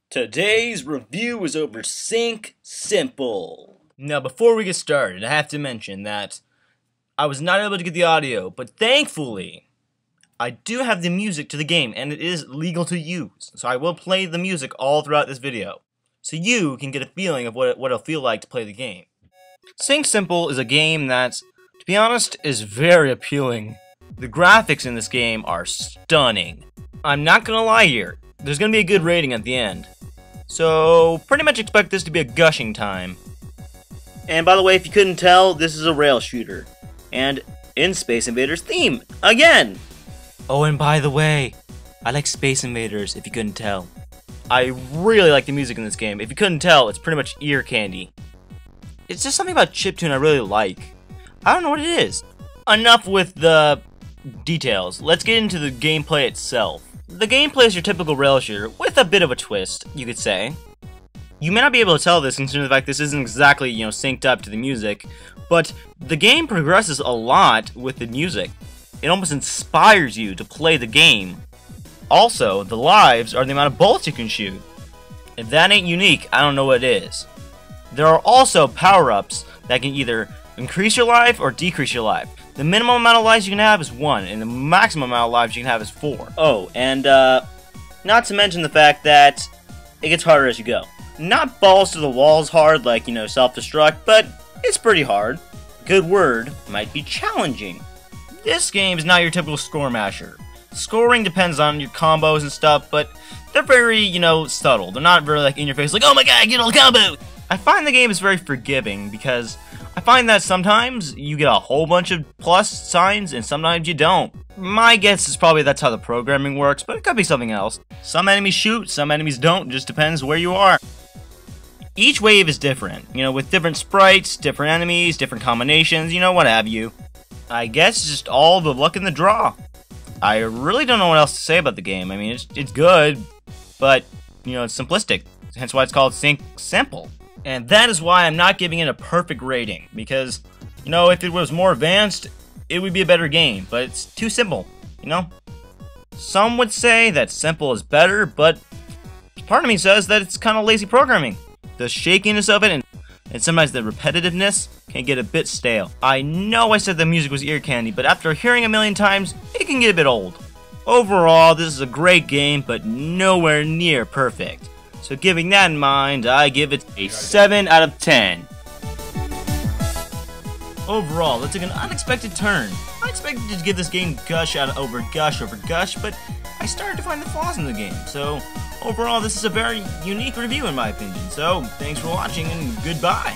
Today's review is over Sync Simple. Now, before we get started, I have to mention that I was not able to get the audio, but thankfully, I do have the music to the game, and it is legal to use. So I will play the music all throughout this video, so you can get a feeling of what it'll feel like to play the game. Sync Simple is a game that, to be honest, is very appealing. The graphics in this game are stunning. I'm not gonna lie here, there's gonna be a good rating at the end. So, pretty much expect this to be a gushing time. And by the way, if you couldn't tell, this is a rail shooter. And in Space Invaders theme, again! Oh, and by the way, I like Space Invaders, if you couldn't tell. I really like the music in this game. If you couldn't tell, it's pretty much ear candy. It's just something about chiptune I really like. I don't know what it is. Enough with the details. Let's get into the gameplay itself. The gameplay is your typical rail shooter, with a bit of a twist, you could say. You may not be able to tell this considering the fact this isn't exactly, synced up to the music, but the game progresses a lot with the music. It almost inspires you to play the game. Also, the lives are the amount of bullets you can shoot. If that ain't unique, I don't know what it is. There are also power-ups that can either increase your life or decrease your life. The minimum amount of lives you can have is 1, and the maximum amount of lives you can have is 4. Oh, and not to mention the fact that it gets harder as you go. Not balls to the walls hard like, self-destruct, but it's pretty hard. Good word might be challenging. This game is not your typical score masher. Scoring depends on your combos and stuff, but they're very, subtle. They're not very, in your face, like, oh my god, get all the combos! I find the game is very forgiving because I find that sometimes you get a whole bunch of plus signs and sometimes you don't. My guess is probably that's how the programming works, but it could be something else. Some enemies shoot, some enemies don't, just depends where you are. Each wave is different, with different sprites, different enemies, different combinations, what have you. I guess it's just all the luck in the draw. I really don't know what else to say about the game. I mean, it's good, but, it's simplistic. Hence why it's called Sync Simple. And that is why I'm not giving it a perfect rating, because, if it was more advanced, it would be a better game, but it's too simple, Some would say that simple is better, but part of me says that it's kind of lazy programming. The shakiness of it and sometimes the repetitiveness can get a bit stale. I know I said the music was ear candy, but after hearing it a million times, it can get a bit old. Overall, this is a great game, but nowhere near perfect. So giving that in mind, I give it a 7 out of 10. Overall, that took an unexpected turn. I expected to give this game gush over gush, but I started to find the flaws in the game. So overall, this is a very unique review in my opinion. So thanks for watching and goodbye.